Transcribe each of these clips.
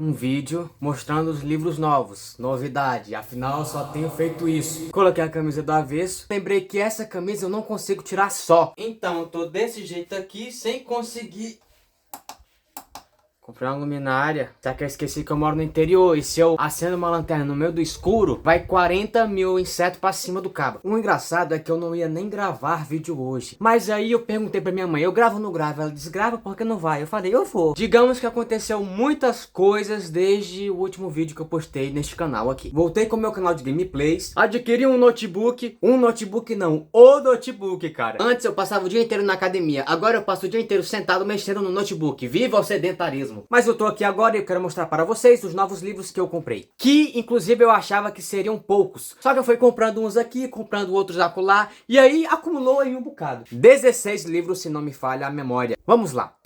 um vídeo mostrando os livros novos, novidade, afinal eu só tenho feito isso. Coloquei a camisa do avesso, lembrei que essa camisa eu não consigo tirar só. Então eu tô desse jeito aqui, sem conseguir... Comprei uma luminária, só que eu esqueci que eu moro no interior e se eu acendo uma lanterna no meio do escuro, vai 40 mil insetos pra cima do cabo. O engraçado é que eu não ia nem gravar vídeo hoje. Mas aí eu perguntei pra minha mãe, eu gravo ou não gravo? Ela disse, grava porque não vai. Eu falei, eu vou. Digamos que aconteceu muitas coisas desde o último vídeo que eu postei neste canal aqui. Voltei com o meu canal de gameplays, adquiri um notebook não, o notebook, cara. Antes eu passava o dia inteiro na academia, agora eu passo o dia inteiro sentado mexendo no notebook. Viva o sedentarismo! Mas eu tô aqui agora e eu quero mostrar para vocês os novos livros que eu comprei. Que, inclusive, eu achava que seriam poucos. Só que eu fui comprando uns aqui, comprando outros acolá. E aí, acumulou aí um bocado. 16 livros, se não me falha a memória. Vamos lá.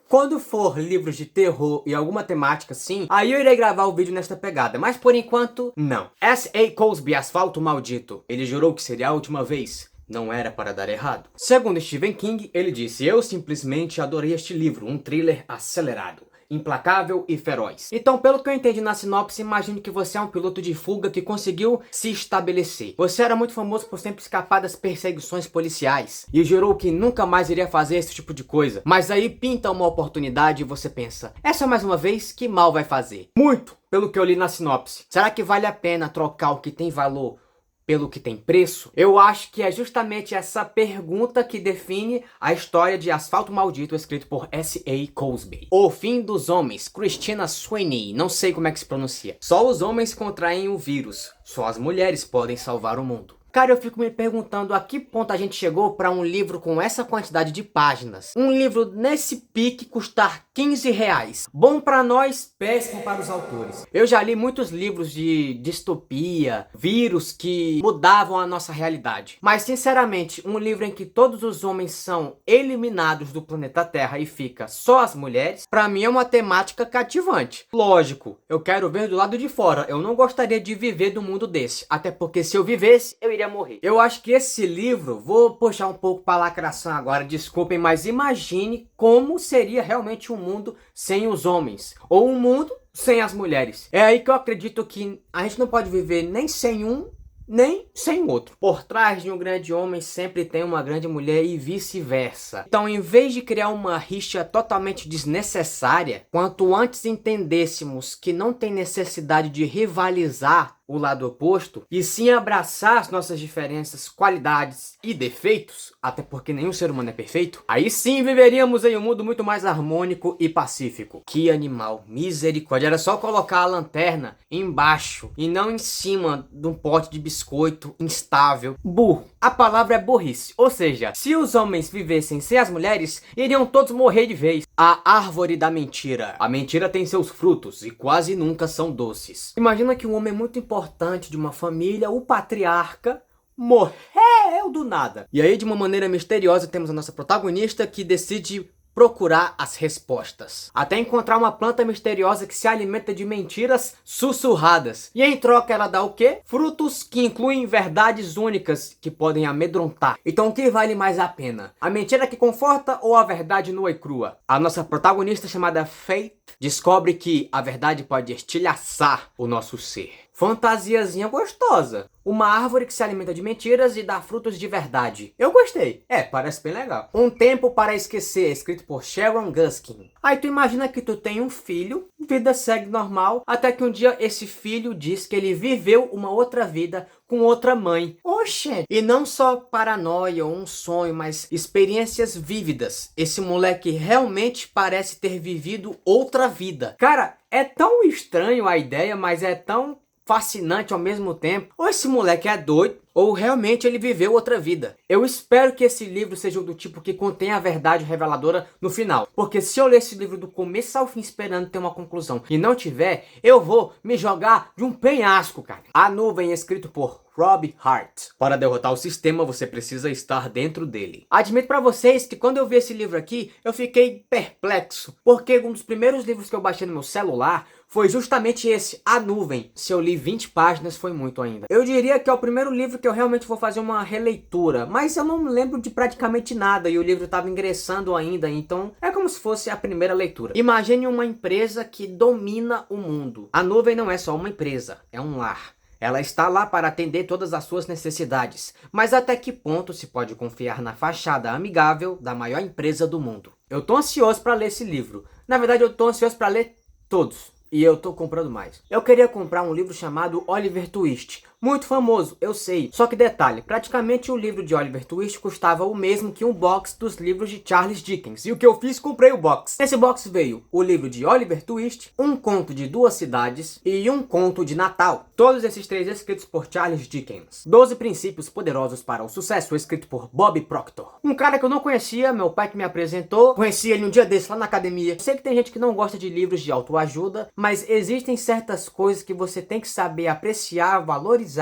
Quando for livros de terror e alguma temática assim, aí eu irei gravar o vídeo nesta pegada. Mas, por enquanto, não. S.A. Cosby, Asfalto Maldito. Ele jurou que seria a última vez. Não era para dar errado. Segundo Stephen King, ele disse, eu simplesmente adorei este livro, um thriller acelerado, implacável e feroz. Então, pelo que eu entendi na sinopse, imagine que você é um piloto de fuga que conseguiu se estabelecer. Você era muito famoso por sempre escapar das perseguições policiais e jurou que nunca mais iria fazer esse tipo de coisa. Mas aí pinta uma oportunidade e você pensa, essa mais uma vez, que mal vai fazer? Muito, pelo que eu li na sinopse. Será que vale a pena trocar o que tem valor pelo que tem preço? Eu acho que é justamente essa pergunta que define a história de Asfalto Maldito, escrito por S.A. Cosby. O Fim dos Homens, Christina Sweeney, não sei como é que se pronuncia. Só os homens contraem o vírus, só as mulheres podem salvar o mundo. Cara, eu fico me perguntando a que ponto a gente chegou para um livro com essa quantidade de páginas. Um livro nesse pique custar 15 reais. Bom para nós, péssimo para os autores. Eu já li muitos livros de distopia, vírus que mudavam a nossa realidade. Mas, sinceramente, um livro em que todos os homens são eliminados do planeta Terra e fica só as mulheres, para mim é uma temática cativante. Lógico, eu quero ver do lado de fora. Eu não gostaria de viver num mundo desse. Até porque se eu vivesse, eu iria morrer. Eu acho que esse livro, vou puxar um pouco para lacração agora, desculpem, mas imagine como seria realmente um mundo sem os homens, ou um mundo sem as mulheres. É aí que eu acredito que a gente não pode viver nem sem um, nem sem o outro. Por trás de um grande homem sempre tem uma grande mulher e vice-versa. Então, em vez de criar uma rixa totalmente desnecessária, quanto antes entendêssemos que não tem necessidade de rivalizar o lado oposto, e sim abraçar as nossas diferenças, qualidades e defeitos, até porque nenhum ser humano é perfeito, aí sim viveríamos em um mundo muito mais harmônico e pacífico. Que animal, misericórdia, era só colocar a lanterna embaixo e não em cima de um pote de biscoito instável. Burro. A palavra é burrice, ou seja, se os homens vivessem sem as mulheres, iriam todos morrer de vez. A árvore da mentira. A mentira tem seus frutos e quase nunca são doces. Imagina que um homem muito importante de uma família, o patriarca, morreu do nada. E aí, de uma maneira misteriosa, temos a nossa protagonista que decide procurar as respostas, até encontrar uma planta misteriosa que se alimenta de mentiras sussurradas. E em troca ela dá o quê? Frutos que incluem verdades únicas que podem amedrontar. Então o que vale mais a pena? A mentira que conforta ou a verdade nua e crua? A nossa protagonista, chamada Faith, descobre que a verdade pode estilhaçar o nosso ser. Fantasiazinha gostosa. Uma árvore que se alimenta de mentiras e dá frutos de verdade. Eu gostei. Parece bem legal. Um Tempo para Esquecer, escrito por Sharon Guskin. Aí tu imagina que tu tem um filho, vida segue normal, até que um dia esse filho diz que ele viveu uma outra vida com outra mãe. Oxê! E não só paranoia ou um sonho, mas experiências vívidas. Esse moleque realmente parece ter vivido outra vida. Cara, é tão estranho a ideia, mas é tão fascinante ao mesmo tempo. Ou esse moleque é doido, ou realmente ele viveu outra vida. Eu espero que esse livro seja do tipo que contém a verdade reveladora no final. Porque se eu ler esse livro do começo ao fim esperando ter uma conclusão e não tiver, eu vou me jogar de um penhasco, cara. A Nuvem, escrito por Rob Hart. Para derrotar o sistema, você precisa estar dentro dele. Admito para vocês que quando eu vi esse livro aqui, eu fiquei perplexo. Porque um dos primeiros livros que eu baixei no meu celular foi justamente esse, A Nuvem. Se eu li 20 páginas, foi muito ainda. Eu diria que é o primeiro livro que eu realmente vou fazer uma releitura, mas eu não me lembro de praticamente nada e o livro estava ingressando ainda, então é como se fosse a primeira leitura. Imagine uma empresa que domina o mundo. A nuvem não é só uma empresa, é um lar. Ela está lá para atender todas as suas necessidades, mas até que ponto se pode confiar na fachada amigável da maior empresa do mundo? Eu tô ansioso para ler esse livro. Na verdade, eu tô ansioso para ler todos. E eu tô comprando mais. Eu queria comprar um livro chamado Oliver Twist. Muito famoso, eu sei. Só que detalhe, praticamente o livro de Oliver Twist custava o mesmo que um box dos livros de Charles Dickens. E o que eu fiz? Comprei o box. Nesse box veio o livro de Oliver Twist, um conto de 2 cidades e um conto de Natal. Todos esses 3 escritos por Charles Dickens. 12 princípios poderosos para o sucesso, escrito por Bob Proctor. Um cara que eu não conhecia, meu pai que me apresentou. Conheci ele um dia desse lá na academia. Sei que tem gente que não gosta de livros de autoajuda, mas existem certas coisas que você tem que saber apreciar, valorizar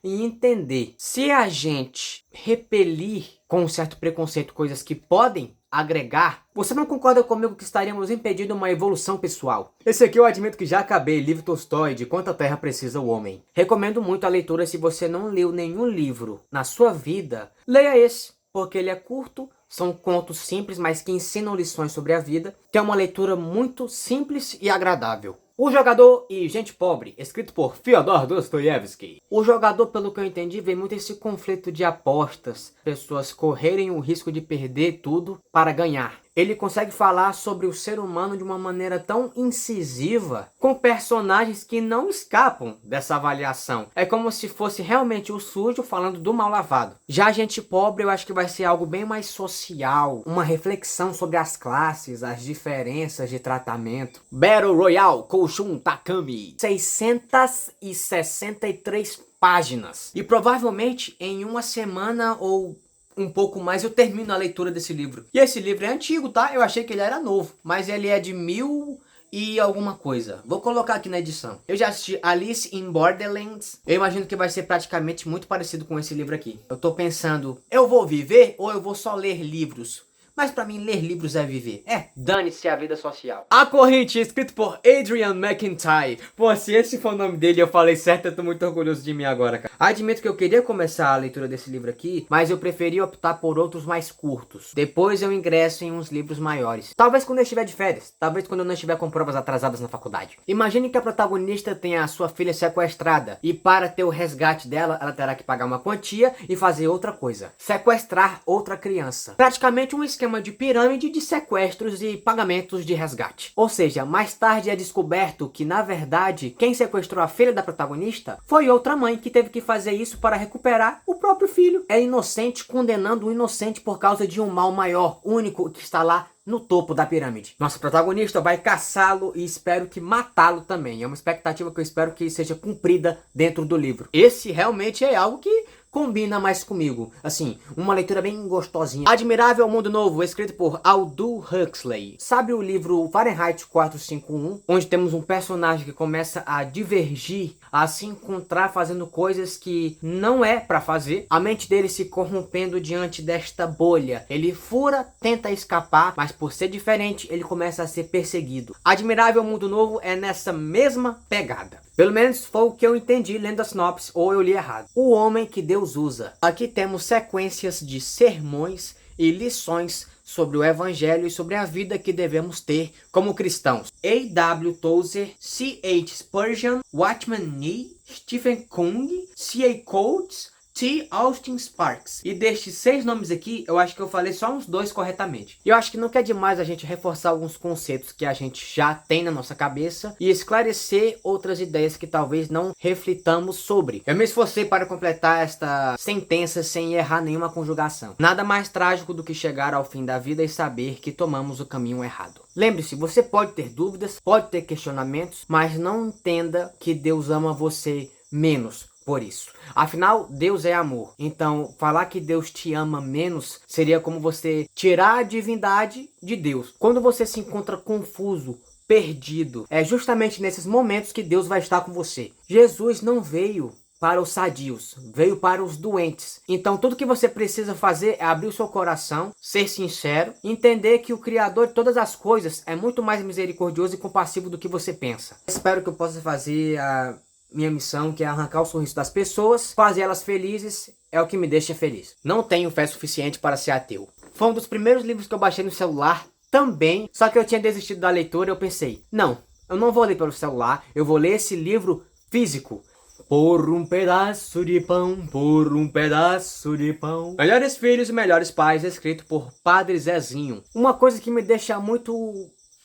e entender. Se a gente repelir com um certo preconceito coisas que podem agregar, você não concorda comigo que estaríamos impedindo uma evolução pessoal? Esse aqui eu admito que já acabei, livro Tolstói, De Quanta Terra Precisa o Homem. Recomendo muito a leitura. Se você não leu nenhum livro na sua vida, leia esse, porque ele é curto, são contos simples, mas que ensinam lições sobre a vida, que é uma leitura muito simples e agradável. O Jogador e Gente Pobre, escrito por Fyodor Dostoiévski. O Jogador, pelo que eu entendi, vem muito esse conflito de apostas, pessoas correrem o risco de perder tudo para ganhar. Ele consegue falar sobre o ser humano de uma maneira tão incisiva, com personagens que não escapam dessa avaliação. É como se fosse realmente o sujo falando do mal lavado. Já Gente Pobre, eu acho que vai ser algo bem mais social, uma reflexão sobre as classes, as diferenças de tratamento. Battle Royale, Koshun Takami. 663 páginas. E provavelmente em uma semana ou um pouco mais eu termino a leitura desse livro. E esse livro é antigo, tá? Eu achei que ele era novo, mas ele é de 1000 e alguma coisa. Vou colocar aqui na edição. Eu já assisti Alice in Borderlands. Eu imagino que vai ser praticamente muito parecido com esse livro aqui. Eu tô pensando, eu vou viver ou eu vou só ler livros? Mas pra mim, ler livros é viver. Dane-se a vida social. A Corrente, escrito por Adrian McIntyre. Pô, se esse for o nome dele, eu falei certo, eu tô muito orgulhoso de mim agora, cara. Admito que eu queria começar a leitura desse livro aqui, mas eu preferi optar por outros mais curtos. Depois eu ingresso em uns livros maiores. Talvez quando eu estiver de férias. Talvez quando eu não estiver com provas atrasadas na faculdade. Imagine que a protagonista tenha a sua filha sequestrada. E para ter o resgate dela, ela terá que pagar uma quantia e fazer outra coisa. Sequestrar outra criança. Praticamente um esquema de pirâmide de sequestros e pagamentos de resgate. Ou seja, mais tarde é descoberto que, na verdade, quem sequestrou a filha da protagonista foi outra mãe que teve que fazer isso para recuperar o próprio filho. É inocente condenando o inocente por causa de um mal maior, único, que está lá no topo da pirâmide. Nossa protagonista vai caçá-lo e espero que matá-lo também. É uma expectativa que eu espero que seja cumprida dentro do livro. Esse realmente é algo que combina mais comigo. Assim, uma leitura bem gostosinha. Admirável Mundo Novo, escrito por Aldous Huxley. Sabe o livro Fahrenheit 451? Onde temos um personagem que começa a divergir, a se encontrar fazendo coisas que não é pra fazer. A mente dele se corrompendo diante desta bolha. Ele fura, tenta escapar, mas por ser diferente, ele começa a ser perseguido. Admirável Mundo Novo é nessa mesma pegada. Pelo menos foi o que eu entendi lendo a sinopse, ou eu li errado. O homem que Deus usa. Aqui temos sequências de sermões e lições sobre o evangelho e sobre a vida que devemos ter como cristãos. A.W. Tozer, C.H. Spurgeon, Watchman Nee, Stephen Kung, C.A. Coates, T. Austin Sparks. E destes 6 nomes aqui, eu acho que eu falei só uns 2 corretamente. E eu acho que não quer demais a gente reforçar alguns conceitos que a gente já tem na nossa cabeça e esclarecer outras ideias que talvez não reflitamos sobre. Eu me esforcei para completar esta sentença sem errar nenhuma conjugação. Nada mais trágico do que chegar ao fim da vida e saber que tomamos o caminho errado. Lembre-se, você pode ter dúvidas, pode ter questionamentos, mas não entenda que Deus ama você menos por isso. Afinal, Deus é amor. Então, falar que Deus te ama menos seria como você tirar a divindade de Deus. Quando você se encontra confuso, perdido, é justamente nesses momentos que Deus vai estar com você. Jesus não veio para os sadios, veio para os doentes. Então tudo que você precisa fazer é abrir o seu coração, ser sincero, entender que o Criador de todas as coisas é muito mais misericordioso e compassivo do que você pensa. Espero que eu possa fazer a minha missão, que é arrancar o sorriso das pessoas, fazer elas felizes é o que me deixa feliz. Não tenho fé suficiente para ser ateu. Foi um dos primeiros livros que eu baixei no celular também, só que eu tinha desistido da leitura e eu pensei, não, eu não vou ler pelo celular, eu vou ler esse livro físico. Por um pedaço de pão, por um pedaço de pão. Melhores Filhos e Melhores Pais, escrito por Padre Zezinho. Uma coisa que me deixa muito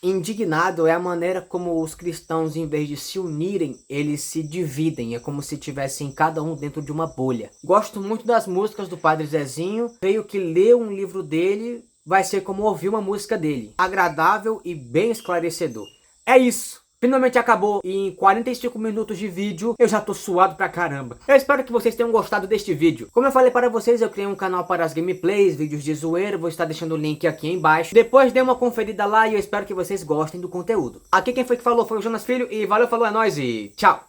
indignado é a maneira como os cristãos, em vez de se unirem, eles se dividem. É como se tivessem cada um dentro de uma bolha. Gosto muito das músicas do Padre Zezinho. Creio que ler um livro dele vai ser como ouvir uma música dele. Agradável e bem esclarecedor. É isso. Finalmente acabou e em 45 minutos de vídeo eu já tô suado pra caramba. Eu espero que vocês tenham gostado deste vídeo. Como eu falei para vocês, eu criei um canal para as gameplays, vídeos de zoeira, vou estar deixando o link aqui embaixo. Depois dê uma conferida lá e eu espero que vocês gostem do conteúdo. Aqui quem foi que falou foi o Jonas Filho e valeu, falou, é nóis e tchau!